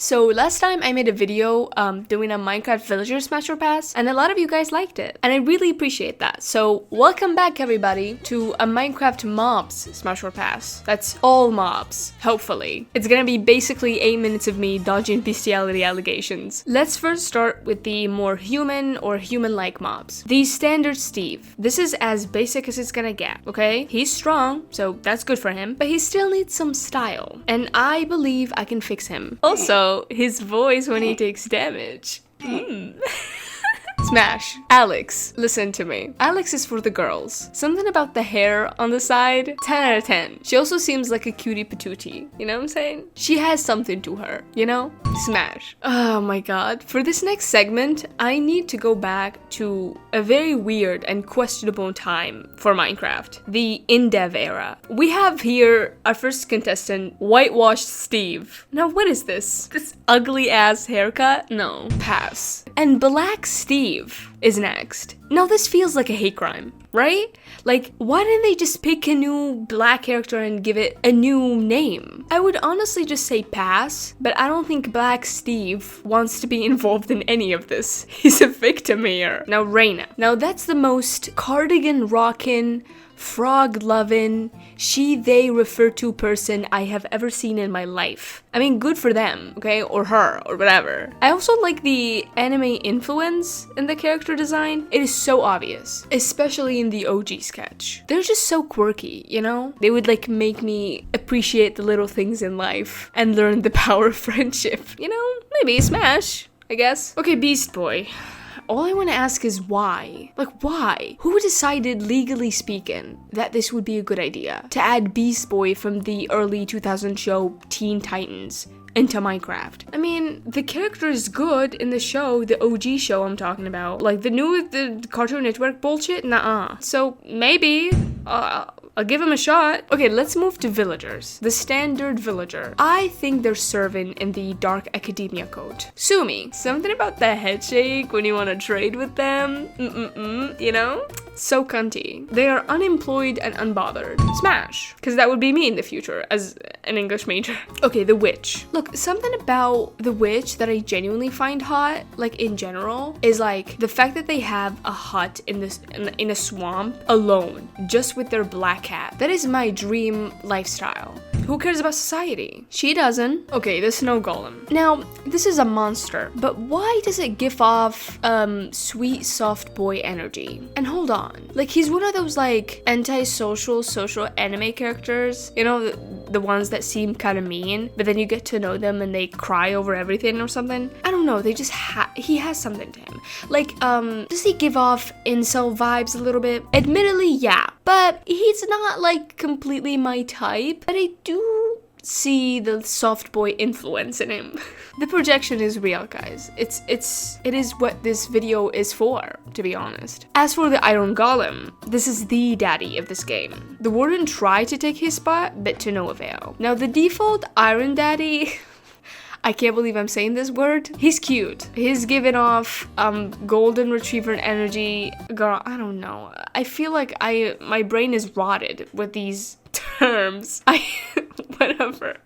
So last time I made a video doing a Minecraft villager smash or pass, and a lot of you guys liked it, and I really appreciate that. So welcome back everybody to a Minecraft mobs smash or pass. That's all mobs, hopefully. It's gonna be basically 8 minutes of me dodging bestiality allegations. Let's first start with the more human or human-like mobs. The standard Steve. This is as basic as it's gonna get, okay? He's strong, so that's good for him, but he still needs some style, and I believe I can fix him. Also, his voice when he takes damage. Smash. Alex, listen to me. Alex is for the girls. Something about the hair on the side, 10 out of 10. She also seems like a cutie patootie, you know what I'm saying? She has something to her, you know? Smash. Oh my god. For this next segment, I need to go back to a very weird and questionable time for Minecraft. The in-dev era. We have here our first contestant, Whitewashed Steve. Now what is this? This ugly ass haircut? No. Pass. And Black Steve is next. Now this feels like a hate crime, right? Like, why didn't they just pick a new black character and give it a new name? I would honestly just say pass, but I don't think Black Steve wants to be involved in any of this. He's a victim here. Now Reina. Now that's the most cardigan rockin', frog lovin', she they refer to person I have ever seen in my life. I mean, good for them, okay? Or her, or whatever. I also like the anime influence in the character design. It is so obvious, especially in the OG sketch. They're just so quirky, you know? They would like make me appreciate the little things in life and learn the power of friendship. You know, maybe Smash, I guess. Okay, Beast Boy. All I want to ask is why? Like, why? Who decided, legally speaking, that this would be a good idea? To add Beast Boy from the early 2000 show Teen Titans into Minecraft. I mean, the character is good in the show, the OG show I'm talking about. Like, the Cartoon Network bullshit? Nuh-uh. So, maybe, I'll give him a shot. Okay, let's move to villagers. The standard villager. I think they're serving in the Dark Academia code. Sue me. Something about the head shake when you want to trade with them. You know? So cunty. They are unemployed and unbothered. Smash. Because that would be me in the future as an English major. Okay, the witch. Look, something about the witch that I genuinely find hot, like in general, is like the fact that they have a hut in a swamp alone, just with their black cat. That is my dream lifestyle. Who cares about society? She doesn't. Okay, the snow golem. Now, this is a monster, but why does it give off sweet soft boy energy? And hold on. Like, he's one of those like antisocial social anime characters, you know, the ones that seem kind of mean, but then you get to know them and they cry over everything or something. I don't know, they just he has something to him. Like, does he give off incel vibes a little bit? Admittedly, yeah, but he's not like completely my type, but I do see the soft boy influence in him. The projection is real, guys. It is what this video is for, to be honest. As for the Iron Golem, this is the daddy of this game. The Warden tried to take his spot, but to no avail. Now the default Iron Daddy, I can't believe I'm saying this word. He's cute. He's giving off golden retriever energy. Girl, I don't know. I feel like my brain is rotted with these terms. Whatever.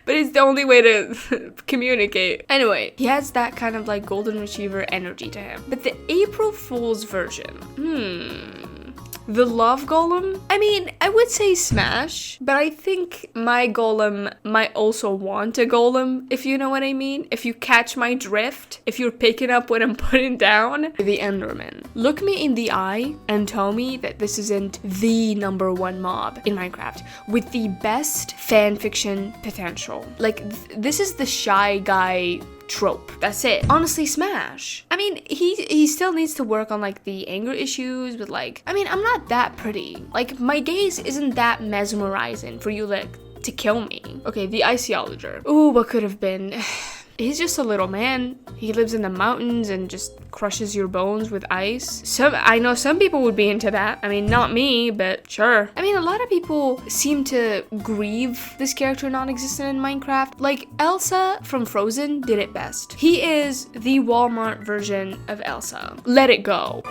But it's the only way to communicate. Anyway, he has that kind of like golden retriever energy to him. But the April Fool's version, the love golem? I mean, I would say Smash, but I think my golem might also want a golem, if you know what I mean. If you catch my drift, if you're picking up what I'm putting down. The Enderman. Look me in the eye and tell me that this isn't the #1 mob in Minecraft with the best fanfiction potential. Like, this is the shy guy trope. That's it. Honestly, Smash. I mean, he still needs to work on like the anger issues with like, I mean, I'm not that pretty. Like, my gaze isn't that mesmerizing for you like to kill me. Okay, the Iceologer. Ooh, what could have been? He's just a little man. He lives in the mountains and just crushes your bones with ice. I know some people would be into that. I mean, not me, but sure. I mean, a lot of people seem to grieve this character non-existent in Minecraft. Like, Elsa from Frozen did it best. He is the Walmart version of Elsa. Let it go.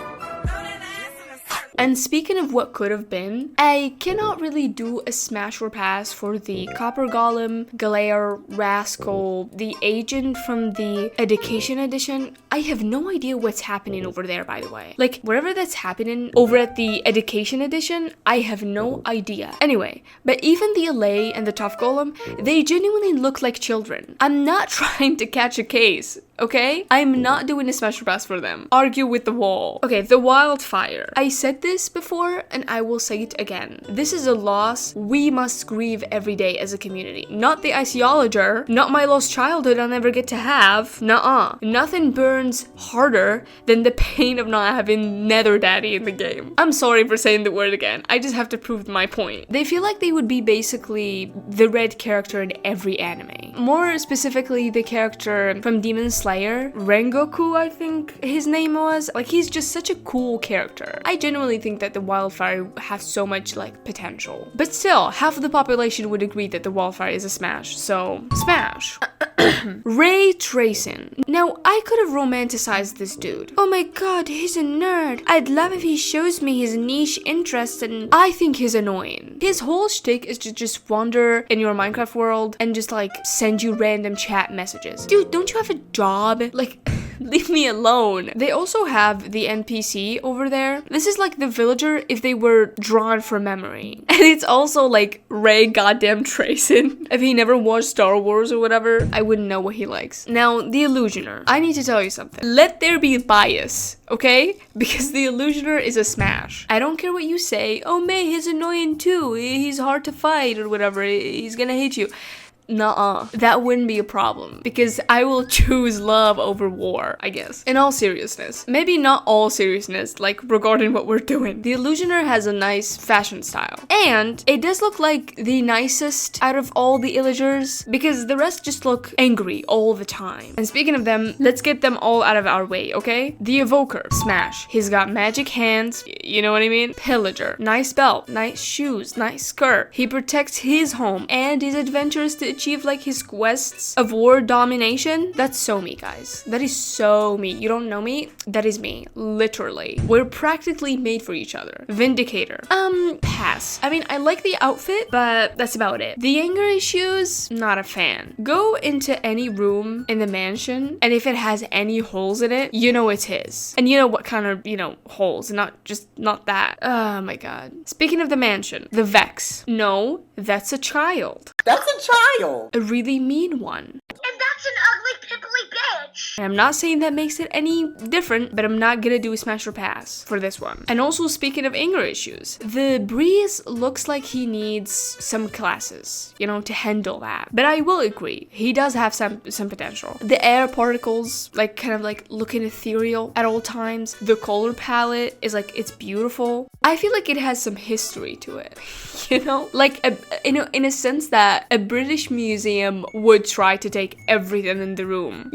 And speaking of what could have been, I cannot really do a smash or pass for the Copper Golem, Galare, Rascal, the agent from the Education Edition. I have no idea what's happening over there, by the way. Like, whatever that's happening over at the Education Edition, I have no idea. Anyway, but even the LA and the Tough Golem, they genuinely look like children. I'm not trying to catch a case, okay? I'm not doing a smash or pass for them. Argue with the wall. Okay, the Wildfire. I said this before and I will say it again. This is a loss we must grieve every day as a community. Not the Iceologer, not my lost childhood I'll never get to have. Nuh-uh. Nothing burns harder than the pain of not having Nether Daddy in the game. I'm sorry for saying the word again. I just have to prove my point. They feel like they would be basically the red character in every anime. More specifically, the character from Demon Slayer, Rengoku, I think his name was. Like, he's just such a cool character. I genuinely think that the Wildfire has so much, like, potential. But still, half of the population would agree that the Wildfire is a smash, so smash. Ray Tracing. Now, I could have romanticized this dude. Oh my god, he's a nerd. I'd love if he shows me his niche interest, and I think he's annoying. His whole shtick is to just wander in your Minecraft world and just, like, send you random chat messages. Dude, don't you have a job? Like... leave me alone. They also have the NPC over there. This is like the villager if they were drawn from memory. And it's also like Ray goddamn Tracing. If he never watched Star Wars or whatever, I wouldn't know what he likes. Now, the Illusioner. I need to tell you something. Let there be bias, okay? Because the Illusioner is a smash. I don't care what you say. Oh, May, he's annoying too. He's hard to fight or whatever. He's gonna hate you. Nuh-uh. That wouldn't be a problem because I will choose love over war, I guess. In all seriousness. Maybe not all seriousness, like regarding what we're doing. The Illusioner has a nice fashion style. And it does look like the nicest out of all the Illagers because the rest just look angry all the time. And speaking of them, let's get them all out of our way, okay? The Evoker. Smash. He's got magic hands, you know what I mean? Pillager. Nice belt, nice shoes, nice skirt. He protects his home and is adventurous to achieve like his quests of war domination. That's so me, guys. That is so me. You don't know me? That is me. Literally. We're practically made for each other. Vindicator. Pass. I mean, I like the outfit, but that's about it. The anger issues, not a fan. Go into any room in the mansion, and if it has any holes in it, you know it's his. And you know what kind of, holes, not that. Oh my god. Speaking of the mansion, the Vex. No, that's a child. That's a child! A really mean one. And that's an ugly, pimply bitch! I'm not saying that makes it any different, but I'm not gonna do a smash or pass for this one. And also, speaking of anger issues, the Breeze looks like he needs some classes, to handle that. But I will agree, he does have some potential. The air particles, kind of looking ethereal at all times. The color palette is it's beautiful. I feel like it has some history to it, in a sense that a British museum would try to take everything in the room,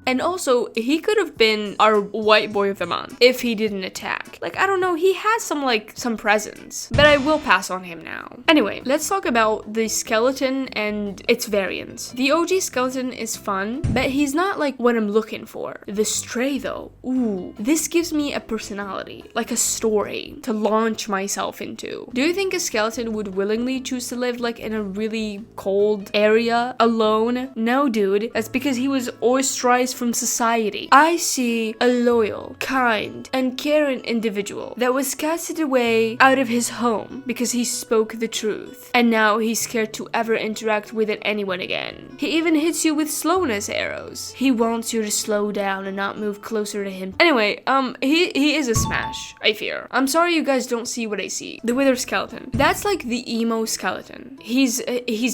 And also, he could have been our white boy of the month if he didn't attack. I don't know, he has some presence, but I will pass on him now. Anyway, let's talk about the skeleton and its variants. The OG skeleton is fun, but he's not what I'm looking for. The Stray though, ooh, this gives me a personality, a story to launch myself into. Do you think a skeleton would willingly choose to live in a really cold area alone? No, dude, that's because he was ostracized from society. I see a loyal, kind, and caring individual that was casted away out of his home because he spoke the truth, and now he's scared to ever interact with anyone again. He even hits you with slowness arrows. He wants you to slow down and not move closer to him. Anyway, he is a smash, I fear. I'm sorry you guys don't see what I see. The Wither skeleton. That's the emo skeleton. He's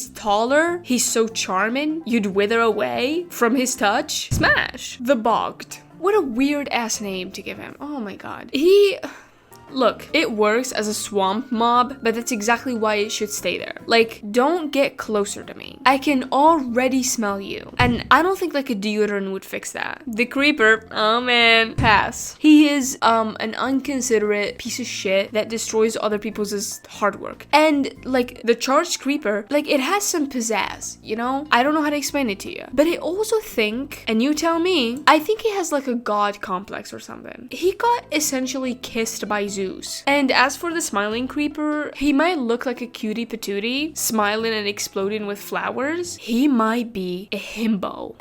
taller. He's so charming. You'd wither away from his touch. Smash. The Bogged. What a weird ass name to give him. Oh my god. Look, it works as a swamp mob, but that's exactly why it should stay there. Don't get closer to me. I can already smell you. And I don't think a deodorant would fix that. The Creeper, oh man, pass. He is an inconsiderate piece of shit that destroys other people's hard work. And the Charged Creeper, it has some pizzazz, I don't know how to explain it to you. But I also think, and you tell me, I think he has a god complex or something. He got essentially kissed by Zeus. And as for the smiling creeper, he might look like a cutie patootie, smiling and exploding with flowers. He might be a himbo.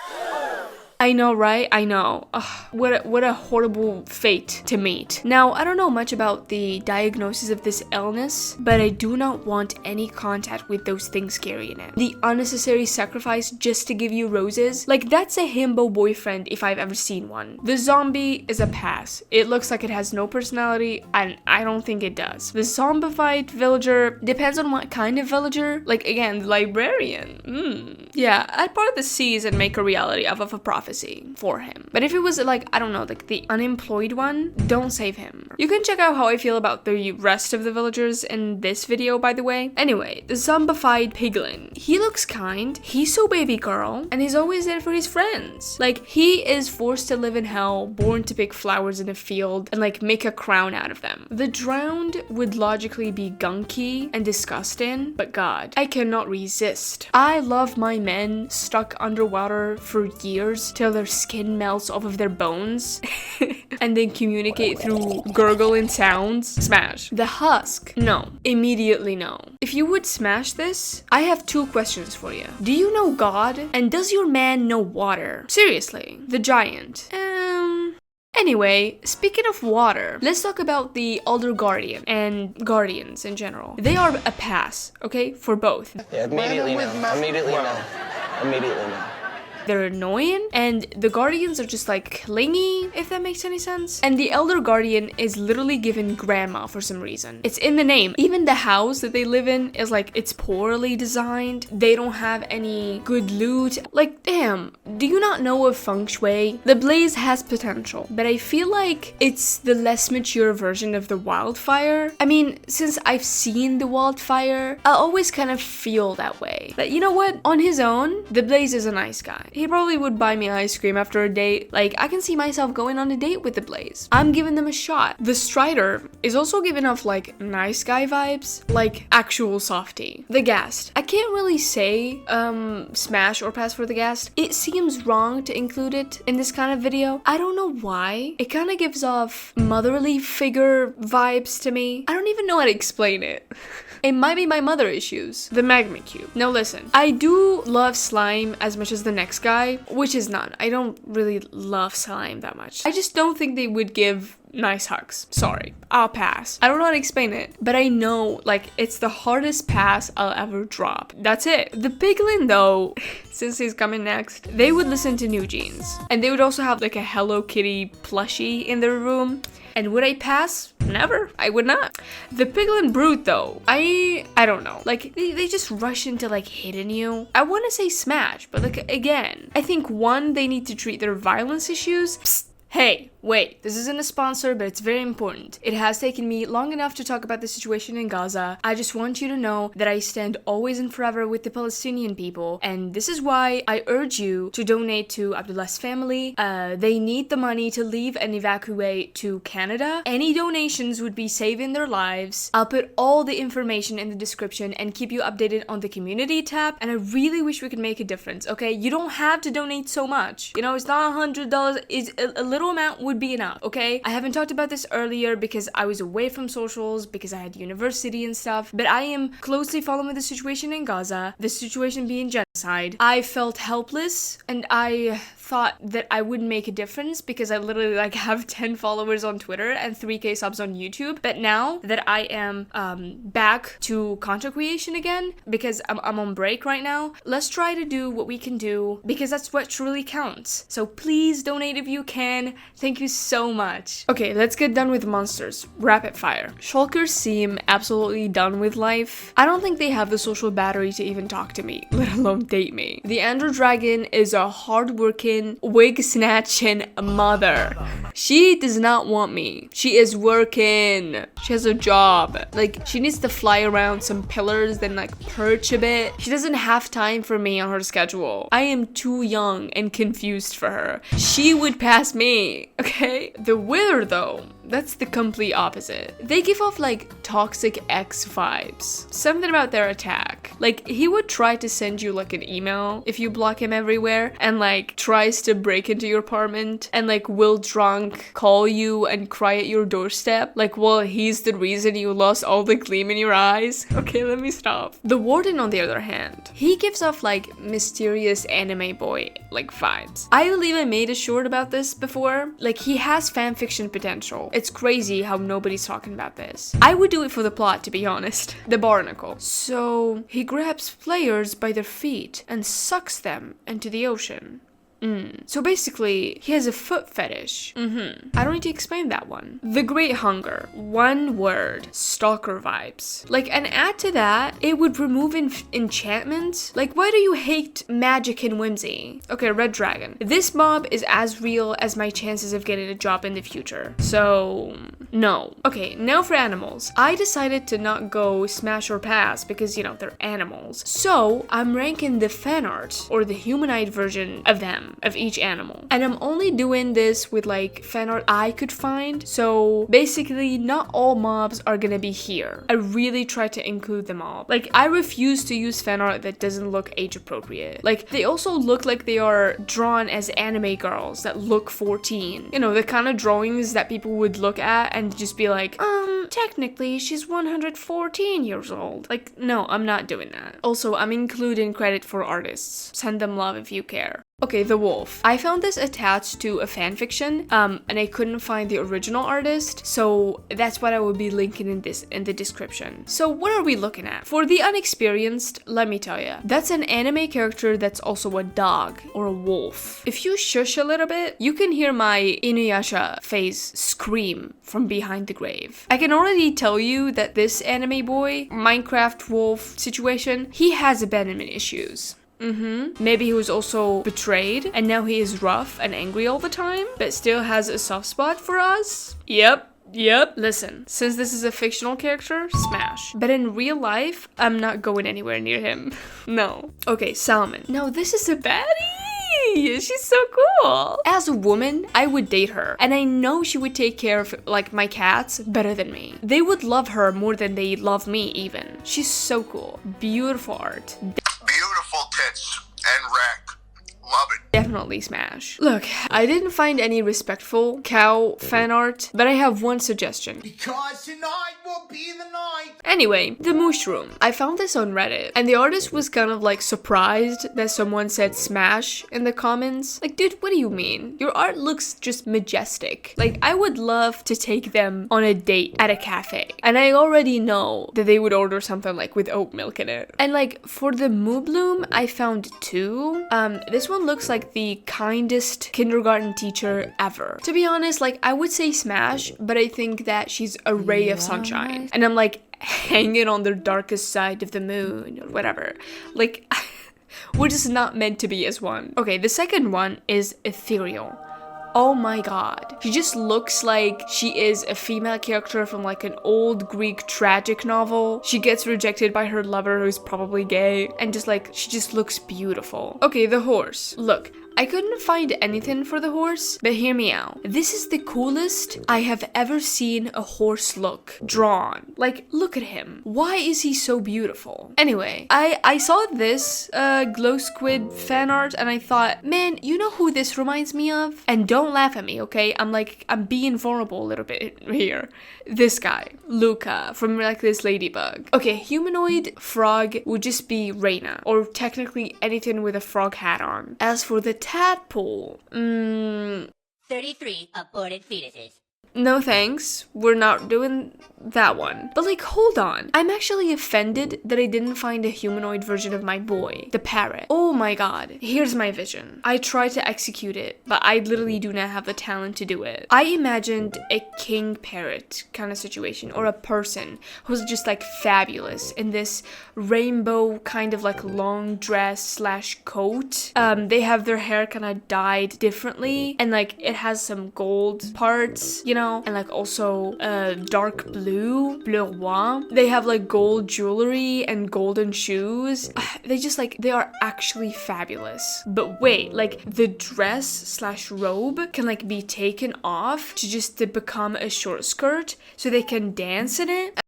I know, right? I know. Ugh, what a horrible fate to meet. Now, I don't know much about the diagnosis of this illness, but I do not want any contact with those things carrying it. The unnecessary sacrifice just to give you roses, like that's a himbo boyfriend if I've ever seen one. The zombie is a pass. It looks like it has no personality, and I don't think it does. The zombified villager depends on what kind of villager. Like again, the librarian. Yeah, I'd part the seas and make a reality of a prophet for him. But if it was like, I don't know, like the unemployed one, don't save him. You can check out how I feel about the rest of the villagers in this video, by the way. Anyway, the zombified piglin. He looks kind, he's so baby girl, and he's always there for his friends. Like, he is forced to live in hell, born to pick flowers in a field, and like make a crown out of them. The drowned would logically be gunky and disgusting, but God, I cannot resist. I love my men stuck underwater for years till their skin melts off of their bones and then communicate through gurgling sounds. Smash. The husk. No. Immediately no. If you would smash this, I have 2 questions for you. Do you know God? And does your man know water? Seriously. The giant. Anyway, speaking of water, let's talk about the Elder Guardian and Guardians in general. They are a pass, okay? For both. Yeah, immediately no. Immediately no. Immediately no. They're annoying, and the Guardians are just like clingy, if that makes any sense. And the Elder Guardian is literally given grandma for some reason. It's in the name. Even the house that they live in is like, it's poorly designed. They don't have any good loot. Like, damn, do you not know of feng shui? The blaze has potential, but I feel like it's the less mature version of the wildfire. I mean, since I've seen the wildfire, I always kind of feel that way. But you know what? On his own, the blaze is a nice guy. He probably would buy me ice cream after a date. Like, I can see myself going on a date with the Blaze. I'm giving them a shot. The Strider is also giving off like nice guy vibes, like actual softie. The Ghast. I can't really say smash or pass for the Ghast. It seems wrong to include it in this kind of video. I don't know why. It kind of gives off motherly figure vibes to me. I don't even know how to explain it. It might be my mother issues. The Magma Cube. Now listen, I do love slime as much as the next guy, which is none. I don't really love slime that much. I just don't think they would give nice hugs. Sorry, I'll pass. I don't know how to explain it, but I know like it's the hardest pass I'll ever drop. That's it. The piglin though, since he's coming next, they would listen to New Jeans, and they would also have like a Hello Kitty plushie in their room. And would I pass? Never. I would not. The piglin brute though, I don't know. Like they just rush into like hitting you. I want to say smash, but like again, I think one, they need to treat their violence issues. Psst. Hey, wait, this isn't a sponsor, but it's very important. It has taken me long enough to talk about the situation in Gaza. I just want you to know that I stand always and forever with the Palestinian people, and this is why I urge you to donate to Abdullah's family. They need the money to leave and evacuate to Canada. Any donations would be saving their lives. I'll put all the information in the description and keep you updated on the community tab, and I really wish we could make a difference, okay? You don't have to donate so much. You know, it's not $100, it's a little amount would be enough, okay? I haven't talked about this earlier because I was away from socials, because I had university and stuff, but I am closely following the situation in Gaza, the situation being genocide. I felt helpless, and I thought that I wouldn't make a difference because I literally like have 10 followers on Twitter and 3k subs on YouTube. But now that I am back to content creation again, because I'm on break right now, let's try to do what we can do, because that's what truly counts. So please donate if you can. Thank you so much. Okay, let's get done with monsters. Rapid fire. Shulkers seem absolutely done with life. I don't think they have the social battery to even talk to me, let alone date me. The Andrew Dragon is a hardworking, wig snatching mother. She does not want me. She is working. She has a job. Like, she needs to fly around some pillars, then like perch a bit. She doesn't have time for me on her schedule. I am too young and confused for her. She would pass me, okay? The Wither though, that's the complete opposite. They give off like toxic ex vibes. Something about their attack. Like he would try to send you like an email if you block him everywhere, and like tries to break into your apartment, and like will drunk call you and cry at your doorstep. Like, well, he's the reason you lost all the gleam in your eyes. Okay, let me stop. The warden, on the other hand, he gives off like mysterious anime boy like vibes. I believe I made a short about this before. Like he has fanfiction potential. It's crazy how nobody's talking about this. I would do it for the plot, to be honest. The barnacle. So he grabs players by their feet and sucks them into the ocean. So basically, he has a foot fetish. I don't need to explain that one. The Great Hunger. One word. Stalker vibes. Like, and add to that, it would remove enchantment. Like, why do you hate magic and whimsy? Okay, Red Dragon. This mob is as real as my chances of getting a job in the future. So, no. Okay, now for animals. I decided to not go smash or pass because, you know, they're animals. So, I'm ranking the fan art, or the humanoid version of them, of each animal. And I'm only doing this with like fan art I could find. So basically not all mobs are gonna be here. I really try to include them all. Like I refuse to use fan art that doesn't look age appropriate. Like they also look like they are drawn as anime girls that look 14. You know, the kind of drawings that people would look at and just be like, technically she's 114 years old. Like, no, I'm not doing that. Also, I'm including credit for artists. Send them love if you care. Okay, the wolf. I found this attached to a fanfiction, and I couldn't find the original artist, so that's what I will be linking in the description. So what are we looking at? For the unexperienced, let me tell you, that's an anime character that's also a dog or a wolf. If you shush a little bit, you can hear my Inuyasha face scream from behind the grave. I can already tell you that this anime boy, Minecraft wolf situation, he has abandonment issues. Maybe he was also betrayed and now he is rough and angry all the time, but still has a soft spot for us. Yep. Listen, since this is a fictional character, smash. But in real life, I'm not going anywhere near him. No. Okay, Salmon. No, this is a baddie. She's so cool. As a woman, I would date her, and I know she would take care of like my cats better than me. They would love her more than they love me even. She's so cool. Beautiful art. Beautiful tits and rack. Love it. Definitely smash. Look, I didn't find any respectful cow fan art, but I have one suggestion. Because tonight will be the night. Anyway, the mushroom. I found this on Reddit, and the artist was kind of like surprised that someone said smash in the comments. Like, dude, what do you mean? Your art looks just majestic. Like, I would love to take them on a date at a cafe, and I already know that they would order something like with oat milk in it. And like, for the Moo Bloom, I found two. This one looks like the kindest kindergarten teacher ever. To be honest, like, I would say smash, but I think that she's a ray of sunshine. And I'm like hanging on the darkest side of the moon or whatever. Like, we're just not meant to be as one. Okay, the second one is ethereal. Oh my god. She just looks like she is a female character from like an old Greek tragic novel. She gets rejected by her lover who's probably gay, and just like, she just looks beautiful. Okay, the horse. Look, I couldn't find anything for the horse, but hear me out. This is the coolest I have ever seen a horse look drawn. Like, look at him. Why is he so beautiful? Anyway, I saw this glow squid fan art and I thought, man, you know who this reminds me of? And don't laugh at me, okay? I'm being vulnerable a little bit here. This guy, Luca, from like this ladybug. Okay, humanoid frog would just be Reina, or technically anything with a frog hat on. As for the tadpole, 33 aborted fetuses. No thanks, we're not doing that one. But like, hold on. I'm actually offended that I didn't find a humanoid version of my boy, the parrot. Oh my god. Here's my vision. I tried to execute it, but I literally do not have the talent to do it. I imagined a king parrot kind of situation, or a person who's just like fabulous in this rainbow kind of like long dress slash coat. They have their hair kind of dyed differently, and like it has some gold parts, you know? now, and like also dark blue roi. They have like gold jewelry and golden shoes. They just like, they are actually fabulous. But wait, like the dress slash robe can like be taken off to become a short skirt so they can dance in it.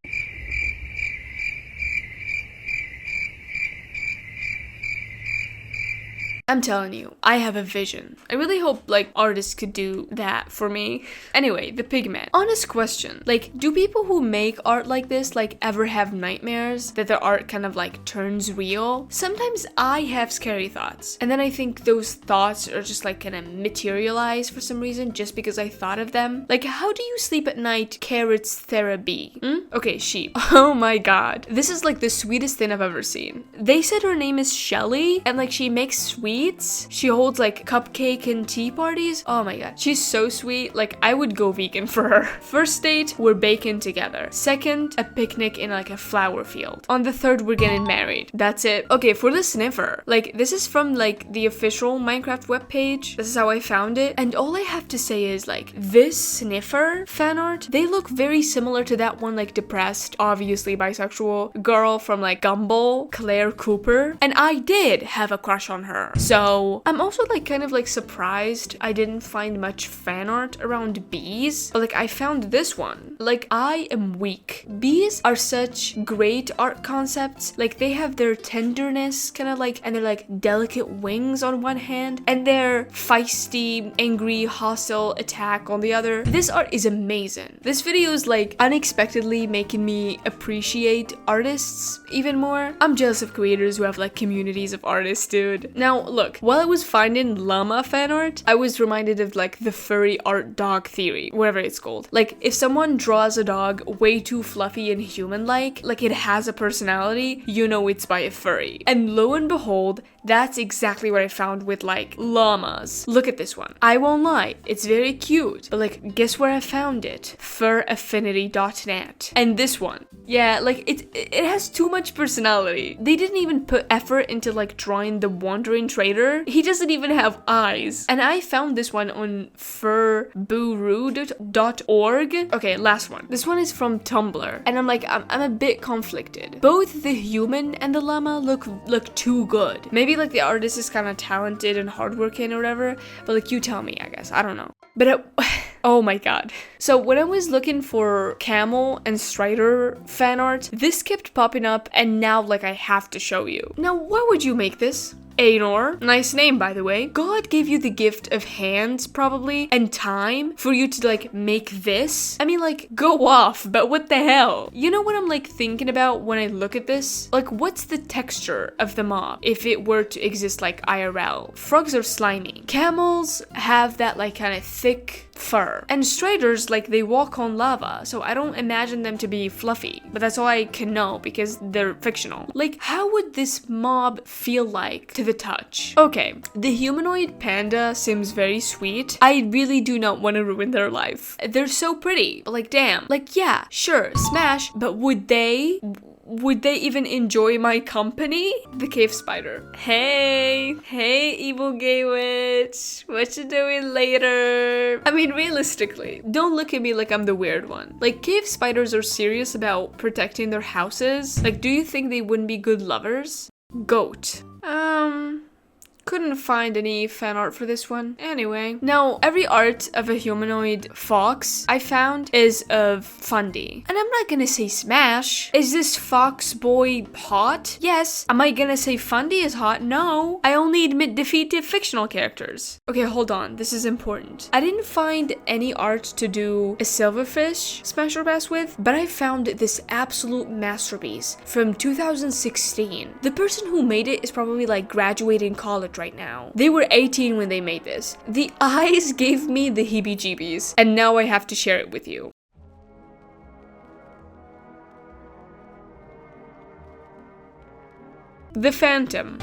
I'm telling you, I have a vision. I really hope like artists could do that for me. Anyway, the pigment. Honest question. Like, do people who make art like this like ever have nightmares that their art kind of like turns real? Sometimes I have scary thoughts. And then I think those thoughts are just like kind of materialize for some reason just because I thought of them. Like, how do you sleep at night? Carrots therapy. Okay, sheep. Oh my god. This is like the sweetest thing I've ever seen. They said her name is Shelly and like she makes sweets. She holds like cupcake and tea parties. Oh my god, she's so sweet. Like, I would go vegan for her. First date, we're baking together. Second, a picnic in like a flower field. On the third, we're getting married. That's it. Okay, for the sniffer, like this is from like the official Minecraft webpage. This is how I found it. And all I have to say is like this sniffer fan art, they look very similar to that one like depressed, obviously bisexual girl from like Gumball, Claire Cooper. And I did have a crush on her. So I'm also like kind of like surprised I didn't find much fan art around bees, but like I found this one. Like, I am weak. Bees are such great art concepts. Like, they have their tenderness kind of like, and they're like delicate wings on one hand and their feisty, angry, hostile attack on the other. This art is amazing. This video is like unexpectedly making me appreciate artists even more. I'm jealous of creators who have like communities of artists, dude. Now look, while I was finding llama fan art, I was reminded of like the furry art dog theory, whatever it's called. Like, if someone draws a dog way too fluffy and human-like it has a personality, you know it's by a furry. And lo and behold, that's exactly what I found with like llamas. Look at this one. I won't lie, it's very cute, but like, guess where I found it? Furaffinity.net. And this one, yeah, like it has too much personality. They didn't even put effort into like drawing the wandering trader. He doesn't even have eyes. And I found this one on furburu.org. Okay, last one. This one is from Tumblr, and I'm a bit conflicted. Both the human and the llama look too good. Maybe like the artist is kind of talented and hardworking or whatever, but like, you tell me, I guess. I don't know. But oh my god. So when I was looking for camel and strider fan art, this kept popping up, and now like I have to show you. Now, why would you make this? Aenor, nice name by the way. God gave you the gift of hands probably and time for you to like make this. I mean, like, go off, but what the hell? You know what I'm like thinking about when I look at this? Like, what's the texture of the mob if it were to exist like IRL? Frogs are slimy. Camels have that like kind of thick fur. And striders, like, they walk on lava, so I don't imagine them to be fluffy. But that's all I can know because they're fictional. Like, how would this mob feel like to the touch? Okay, the humanoid panda seems very sweet. I really do not want to ruin their life. They're so pretty. Like, damn. Like, yeah, sure, smash, but would they even enjoy my company? The cave spider. Hey, evil gay witch. What you doing later? I mean, realistically, don't look at me like I'm the weird one. Like, cave spiders are serious about protecting their houses. Like, do you think they wouldn't be good lovers? Goat. Couldn't find any fan art for this one. Anyway, now every art of a humanoid fox I found is of Fundy. And I'm not gonna say smash. Is this fox boy hot? Yes. Am I gonna say Fundy is hot? No. I only admit defeat to fictional characters. Okay, hold on. This is important. I didn't find any art to do a silverfish smash or pass with, but I found this absolute masterpiece from 2016. The person who made it is probably like graduating college right now. They were 18 when they made this. The eyes gave me the heebie-jeebies, and now I have to share it with you. The Phantom.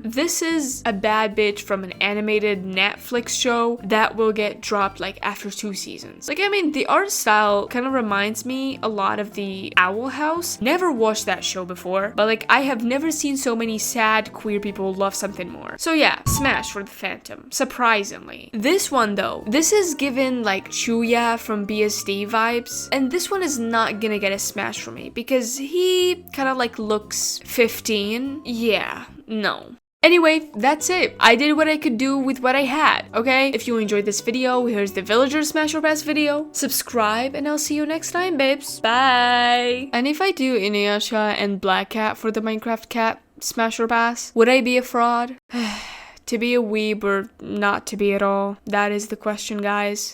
This is a bad bitch from an animated Netflix show that will get dropped like after 2 seasons. Like, I mean, the art style kind of reminds me a lot of the Owl House. Never watched that show before, but like I have never seen so many sad queer people love something more. So yeah, smash for the Phantom, surprisingly. This one though, this is given like Chuya from BSD vibes, and this one is not gonna get a smash for me because he kind of like looks 15. Yeah, no. Anyway, that's it. I did what I could do with what I had, okay? If you enjoyed this video, here's the Villager Smash or Pass video. Subscribe, and I'll see you next time, babes. Bye! And if I do Inuyasha and Black Cat for the Minecraft Cat Smash or Pass, would I be a fraud? To be a weeb or not to be at all? That is the question, guys.